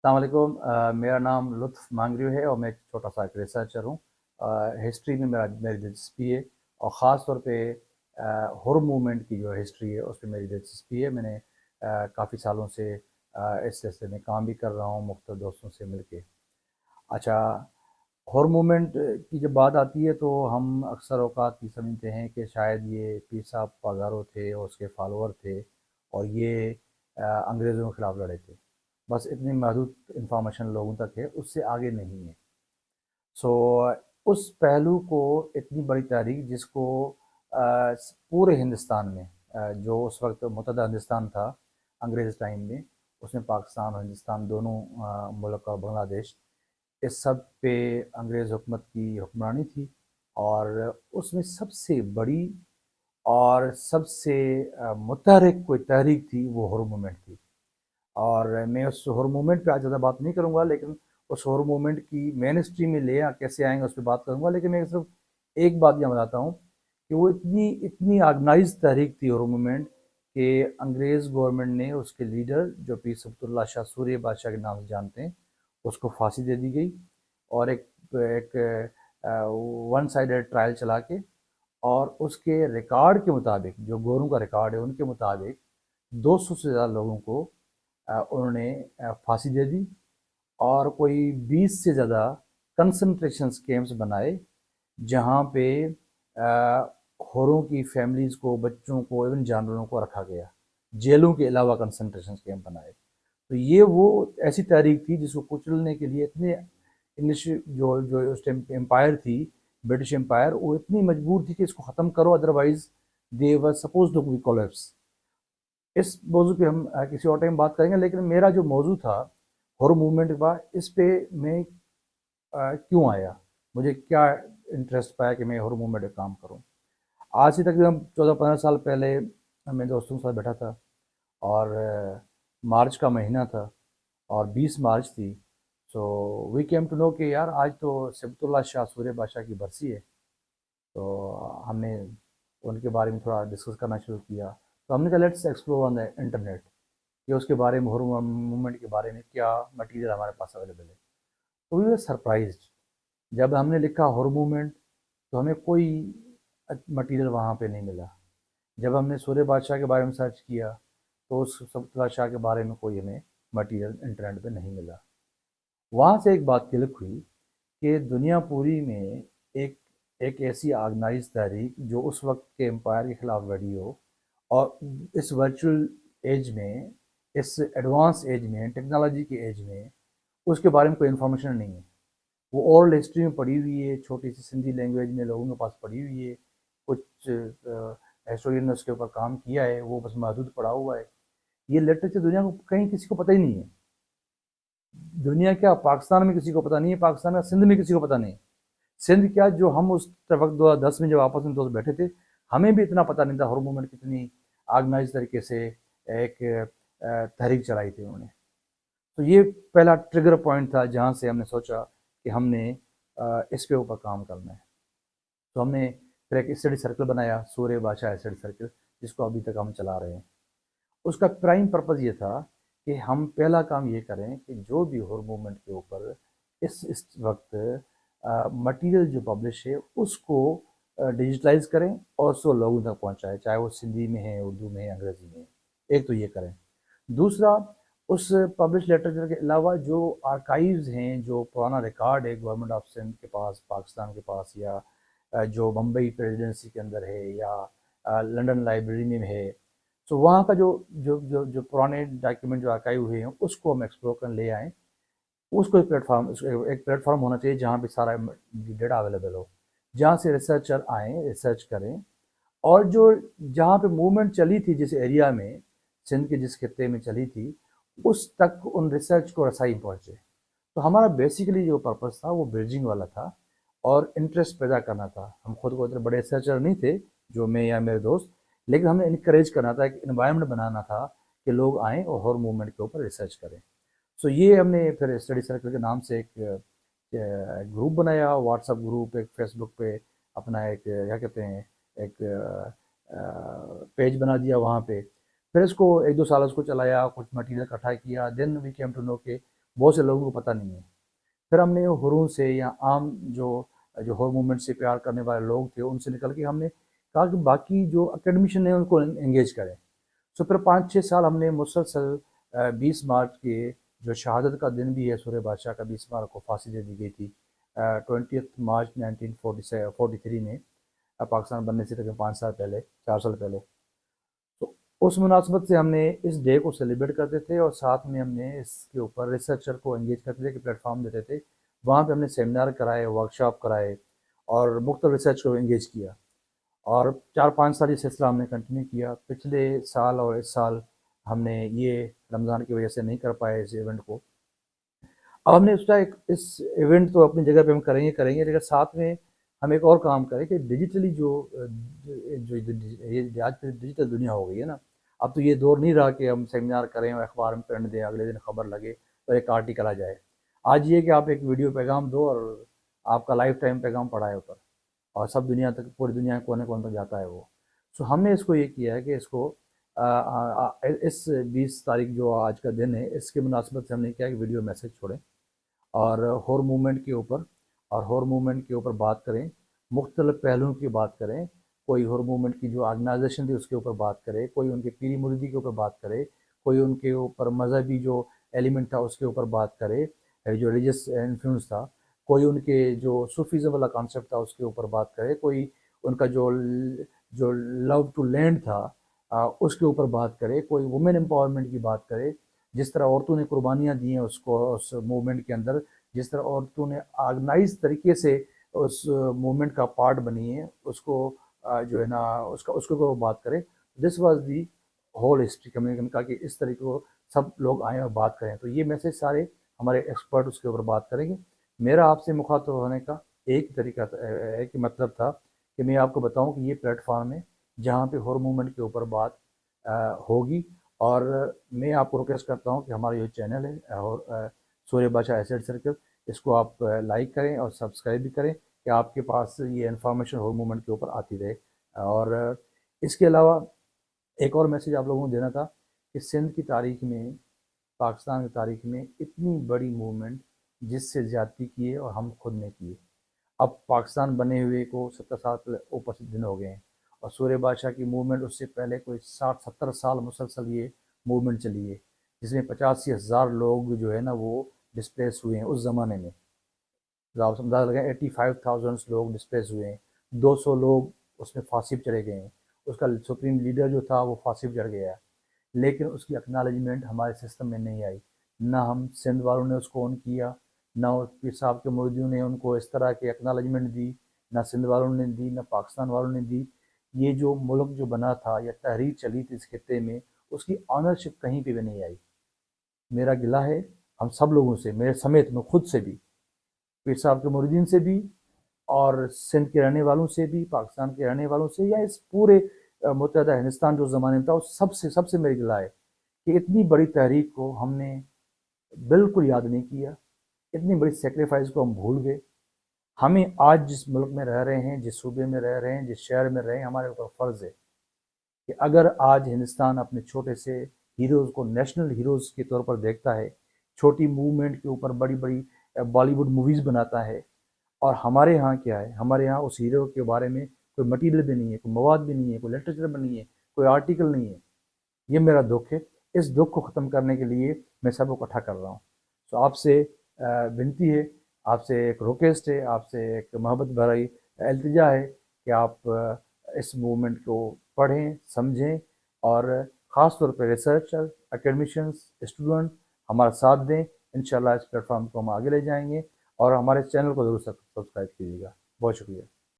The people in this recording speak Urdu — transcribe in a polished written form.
السلام علیکم، میرا نام لطف مانگریو ہے اور میں ایک چھوٹا سا ایک ریسرچر ہوں۔ ہسٹری میں میری دلچسپی ہے اور خاص طور پہ ہر موومنٹ کی جو ہسٹری ہے اس پہ میری دلچسپی ہے۔ میں نے کافی سالوں سے اس سلسلے میں کام بھی کر رہا ہوں مختلف دوستوں سے مل کے۔ اچھا، ہر موومنٹ کی جب بات آتی ہے تو ہم اکثر اوقات یہ سمجھتے ہیں کہ شاید یہ پیر صاحب پازارو تھے اور اس کے فالوور تھے اور یہ انگریزوں کے خلاف لڑے تھے۔ بس اتنی محدود انفارمیشن لوگوں تک ہے، اس سے آگے نہیں ہے۔ سو اس پہلو کو اتنی بڑی تاریخ جس کو پورے ہندوستان میں جو اس وقت متحدہ ہندوستان تھا انگریز ٹائم میں، اس میں پاکستان اور ہندوستان دونوں ملک اور بنگلہ دیش، اس سب پہ انگریز حکومت کی حکمرانی تھی، اور اس میں سب سے بڑی اور سب سے متحرک کوئی تحریک تھی وہ ہر موومنٹ تھی۔ اور میں اس ہر موومنٹ پہ آج زیادہ بات نہیں کروں گا، لیکن اس ہر موومنٹ کی مین اسٹری میں لے کیسے آئیں گے اس پہ بات کروں گا۔ لیکن میں صرف ایک بات یہ بتاتا ہوں کہ وہ اتنی آرگنائز تحریک تھی ہر موومنٹ کہ انگریز گورنمنٹ نے اس کے لیڈر جو پیر صفت اللہ شاہ سوریہ بادشاہ کے نام سے جانتے ہیں اس کو پھانسی دے دی گئی، اور ایک ون سائیڈڈ ٹرائل چلا کے، اور اس کے ریکارڈ کے مطابق جو گوروں کا ریکارڈ ہے ان کے مطابق 200 سے زیادہ لوگوں کو انہوں نے پھانسی دے دی، اور کوئی 20 سے زیادہ کنسنٹریشن کیمپس بنائے جہاں پہ ہوروں کی فیملیز کو، بچوں کو، ایون جانوروں کو رکھا گیا۔ جیلوں کے علاوہ کنسنٹریشن کیمپ بنائے۔ تو یہ وہ ایسی تحریک تھی جس کو کچلنے کے لیے اتنے انگلش جو اس ٹائم امپائر تھی، برٹش امپائر، وہ اتنی مجبور تھی کہ اس کو ختم کرو، otherwise they were supposed to be collapse. اس موضوع پہ ہم کسی اور ٹائم بات کریں گے، لیکن میرا جو موضوع تھا ہر موومنٹ کے بعد، اس پہ میں کیوں آیا، مجھے کیا انٹرسٹ پایا کہ میں ہر موومنٹ پہ کام کروں۔ آج سے تقریباً 14-15 سال پہلے میں دوستوں کے ساتھ بیٹھا تھا، اور مارچ کا مہینہ تھا اور 20 مارچ تھی۔ سو وی کیم ٹو نو کہ یار آج تو صفت اللہ شاہ سوریہ بادشاہ کی برسی ہے، تو ہم نے ان کے بارے میں تھوڑا ڈسکس کرنا شروع کیا۔ تو ہم نے کہا let's explore on the internet کہ اس کے بارے میں، ہر موومنٹ کے بارے میں کیا مٹیریل ہمارے پاس اویلیبل ہے۔ تو وی ور سرپرائزڈ جب ہم نے لکھا ہر موومنٹ تو ہمیں کوئی مٹیریل وہاں پہ نہیں ملا۔ جب ہم نے سوریہ بادشاہ کے بارے میں سرچ کیا تو اس صفت اللہ شاہ کے بارے میں کوئی ہمیں مٹیریل انٹرنیٹ پہ نہیں ملا۔ وہاں سے ایک بات کلک ہوئی کہ دنیا پوری میں ایک ایک ایسی آرگنائز تحریک جو اس وقت کے امپائر کے خلاف لڑی ہو، اور اس ورچوئل ایج میں، اس ایڈوانس ایج میں، ٹیکنالوجی کے ایج میں اس کے بارے میں کوئی انفارمیشن نہیں ہے۔ وہ اورل ہسٹری میں پڑھی ہوئی ہے، چھوٹی سی سندھی لینگویج میں لوگوں کے پاس پڑھی ہوئی ہے، کچھ ہسٹورین نے اس کے اوپر کام کیا ہے، وہ بس محدود پڑھا ہوا ہے۔ یہ لٹریچر دنیا کو کہیں کسی کو پتہ ہی نہیں ہے۔ دنیا کیا، پاکستان میں کسی کو پتہ نہیں ہے، پاکستان کا سندھ میں کسی کو پتہ نہیں ہے۔ سندھ کیا، جو ہم اس وقت 2010 میں جب آپس میں دوست بیٹھے تھے، ہمیں بھی اتنا پتہ نہیں تھا ہر موومنٹ کتنی آرگنائز طریقے سے ایک تحریک چلائی تھی انہوں نے۔ تو یہ پہلا ٹریگر پوائنٹ تھا جہاں سے ہم نے سوچا کہ ہم نے اس کے اوپر کام کرنا ہے۔ تو ہم نے پھر ایک اسٹڈی سرکل بنایا، سوریہ بادشاہ اسٹڈی سرکل، جس کو ابھی تک ہم چلا رہے ہیں۔ اس کا پرائم پرپز یہ تھا کہ ہم پہلا کام یہ کریں کہ جو بھی ہر موومنٹ کے اوپر اس وقت مٹیریل جو پبلش ہے اس کو ڈیجیٹلائز کریں اور اس کو لوگوں تک پہنچائیں، چاہے وہ سندھی میں ہے، اردو میں ہے، انگریزی میں ہے۔ ایک تو یہ کریں۔ دوسرا، اس پبلش لیٹریچر کے علاوہ جو آرکائیوز ہیں، جو پرانا ریکارڈ ہے گورنمنٹ آف سندھ کے پاس، پاکستان کے پاس، یا جو بمبئی پریزیڈنسی کے اندر ہے، یا لنڈن لائبریری میں ہے، تو وہاں کا جو پرانے ڈاکیومنٹ جو آرکائیو ہوئے ہیں اس کو ہم ایکسپلور کر لے آئیں۔ اس کو ایک پلیٹ فارم ہونا چاہیے جہاں پہ سارا ڈیٹا اویلیبل ہو، جہاں سے ریسرچر آئیں، ریسرچ کریں، اور جہاں پہ موومنٹ چلی تھی جس ایریا میں، سندھ کے جس خطے میں چلی تھی، اس تک ان ریسرچ کو رسائی پہنچے۔ تو ہمارا بیسیکلی جو پرپس تھا وہ برجنگ والا تھا اور انٹرسٹ پیدا کرنا تھا۔ ہم خود کو اتنے بڑے ریسرچر نہیں تھے جو میں یا میرے دوست، لیکن ہمیں انکریج کرنا تھا، ایک انوائرمنٹ بنانا تھا کہ لوگ آئیں اور ہر موومنٹ کے اوپر ریسرچ کریں۔ سو یہ ہم نے پھر اسٹڈی سرکل کے نام سے ایک گروپ بنایا، واٹس ایپ گروپ، ایک فیس بک پہ اپنا ایک کیا کہتے ہیں ایک پیج بنا دیا وہاں پہ۔ پھر اس کو 1-2 سال اس کو چلایا، کچھ مٹیریل اکٹھا کیا، دین وی کیم ٹو نو کہ بہت سے لوگوں کو پتہ نہیں ہے۔ پھر ہم نے ہرون سے یا عام جو ہور موومنٹ سے پیار کرنے والے لوگ تھے ان سے نکل کے ہم نے کہا کہ باقی جو اکیڈمیشن ہیں ان کو انگیج کریں۔ سو پھر 5-6 سال ہم نے مسلسل 20 مارچ کے جو شہادت کا دن بھی ہے سورہ بادشاہ کا، 20 مارچ کو پھانسی دے دی گئی تھی 20 مارچ 1943 میں، پاکستان بننے سے تقریباً 5 سال پہلے، 4 سال پہلے۔ تو اس مناسبت سے ہم نے اس ڈے کو سیلیبریٹ کرتے تھے، اور ساتھ میں ہم نے اس کے اوپر ریسرچر کو انگیج کرتے تھے کہ پلیٹ فارم دیتے تھے، وہاں پہ ہم نے سیمینار کرائے، ورکشاپ کرائے، اور مختلف ریسرچ کو انگیج کیا، اور 4-5 سال یہ سلسلہ ہم نے کنٹینیو کیا۔ پچھلے سال اور اس سال ہم نے یہ رمضان کی وجہ سے نہیں کر پائے اس ایونٹ کو۔ اب ہم نے اس کا اس ایونٹ تو اپنی جگہ پہ ہم کریں گے، لیکن ساتھ میں ہم ایک اور کام کریں کہ ڈیجیٹلی جو آج کی ڈیجیٹل دنیا ہو گئی ہے نا، اب تو یہ دور نہیں رہا کہ ہم سیمینار کریں اور اخبار میں پرنٹ دیں، اگلے دن خبر لگے اور ایک آرٹیکل آ جائے۔ آج یہ کہ آپ ایک ویڈیو پیغام دو اور آپ کا لائف ٹائم پیغام پڑا ہے اوپر، اور سب دنیا تک، پوری دنیا کے کونے کونے تک جاتا ہے وہ۔ سو ہم نے اس کو یہ کیا ہے کہ اس کو اس 20 تاریخ جو آج کا دن ہے، اس کے مناسبت سے ہم نے کیا کہ ویڈیو میسیج چھوڑیں، اور ہور موومنٹ کے اوپر، بات کریں، مختلف پہلوؤں کی بات کریں۔ کوئی ہور موومنٹ کی جو آرگنائزیشن تھی اس کے اوپر بات کرے، کوئی ان کے پیری مریدی کے اوپر بات کرے، کوئی ان کے اوپر مذہبی جو ایلیمنٹ تھا اس کے اوپر بات کرے، جو ریلیجس انفلوئنس تھا، کوئی ان کے جو صوفیزم والا کانسیپٹ تھا اس کے اوپر بات کرے، کوئی ان کا جو لو ٹو لینڈ تھا اس کے اوپر بات کرے، کوئی وومن امپاورمنٹ کی بات کرے، جس طرح عورتوں نے قربانیاں دی ہیں اس موومنٹ کے اندر، جس طرح عورتوں نے آرگنائز طریقے سے اس موومنٹ کا پارٹ بنی ہے، اس کو جو ہے نا اس کے اوپر بات کرے۔ This was the whole history community کا، کہ اس طریقے کو سب لوگ آئیں اور بات کریں۔ تو یہ میسیج سارے ہمارے ایکسپرٹ اس کے اوپر بات کریں گے۔ میرا آپ سے مخاطب ہونے کا ایک طریقہ ایک مطلب تھا کہ میں آپ کو بتاؤں کہ یہ پلیٹ فارم ہے جہاں پہ ہور موومنٹ کے اوپر بات ہوگی، اور میں آپ کو ریکویسٹ کرتا ہوں کہ ہمارا یہ چینل ہے اور سورہ بادشاہ ایسیڈ سرکل، اس کو آپ لائک کریں اور سبسکرائب بھی کریں کہ آپ کے پاس یہ انفارمیشن ہور موومنٹ کے اوپر آتی رہے۔ اور اس کے علاوہ ایک اور میسیج آپ لوگوں کو دینا تھا کہ سندھ کی تاریخ میں، پاکستان کی تاریخ میں اتنی بڑی موومنٹ جس سے زیادتی کیے اور ہم خود نے کیے۔ اب پاکستان بنے ہوئے کو 70 سال اوپر سے دن ہو گئے ہیں، اور سورہ بادشاہ کی موومنٹ اس سے پہلے کوئی 60-70 سال مسلسل یہ موومنٹ چلی ہے، جس میں 85,000 لوگ جو ہے نا وہ ڈسپلیس ہوئے ہیں اس زمانے میں۔ آپ سمجھا لگیں 85,000 لوگ ڈسپلیس ہوئے ہیں، 200 لوگ اس میں پھانسی پہ چڑے گئے ہیں، اس کا سپریم لیڈر جو تھا وہ پھانسی پہ چڑھ گیا ہے، لیکن اس کی اکنالجمنٹ ہمارے سسٹم میں نہیں آئی۔ نہ ہم سندھ والوں نے اس کو آن کیا، نہ پیر صاحب کے مریدوں نے ان کو اس طرح کی اکنالجمنٹ دی، نہ سندھ والوں نے دی، نہ پاکستان والوں نے دی۔ یہ جو ملک جو بنا تھا یا تحریک چلی تھی اس خطے میں، اس کی آنرشپ کہیں پہ بھی نہیں آئی۔ میرا گلہ ہے ہم سب لوگوں سے، میرے سمیت میں خود سے بھی، پیر صاحب کے مریدین سے بھی، اور سندھ کے رہنے والوں سے بھی، پاکستان کے رہنے والوں سے، یا اس پورے متحدہ ہندوستان جو زمانے میں تھا، اس سب سے میری گلہ ہے کہ اتنی بڑی تحریک کو ہم نے بالکل یاد نہیں کیا، اتنی بڑی سیکریفائز کو ہم بھول گئے۔ ہمیں آج جس ملک میں رہ رہے ہیں، جس صوبے میں رہ رہے ہیں، جس شہر میں رہ رہے ہیں، ہمارے اوپر فرض ہے کہ اگر آج ہندوستان اپنے چھوٹے سے ہیروز کو نیشنل ہیروز کے طور پر دیکھتا ہے، چھوٹی موومنٹ کے اوپر بڑی بڑی بالی ووڈ موویز بناتا ہے، اور ہمارے ہاں کیا ہے، ہمارے ہاں اس ہیرو کے بارے میں کوئی مٹیریل بھی نہیں ہے، کوئی مواد بھی نہیں ہے، کوئی لٹریچر بھی نہیں ہے، کوئی آرٹیکل نہیں ہے۔ یہ میرا دکھ ہے۔ اس دکھ کو ختم کرنے کے لیے میں سب کو اکٹھا کر رہا ہوں۔ تو آپ سے ونتی ہے، آپ سے ایک ریکویسٹ ہے، آپ سے ایک محبت بھری التجا ہے کہ آپ اس موومنٹ کو پڑھیں، سمجھیں، اور خاص طور پہ ریسرچر، اکیڈمیشنز، اسٹوڈنٹ ہمارا ساتھ دیں۔ انشاءاللہ اس پلیٹ فارم کو ہم آگے لے جائیں گے، اور ہمارے چینل کو ضرور سبسکرائب کیجیے گا۔ بہت شکریہ۔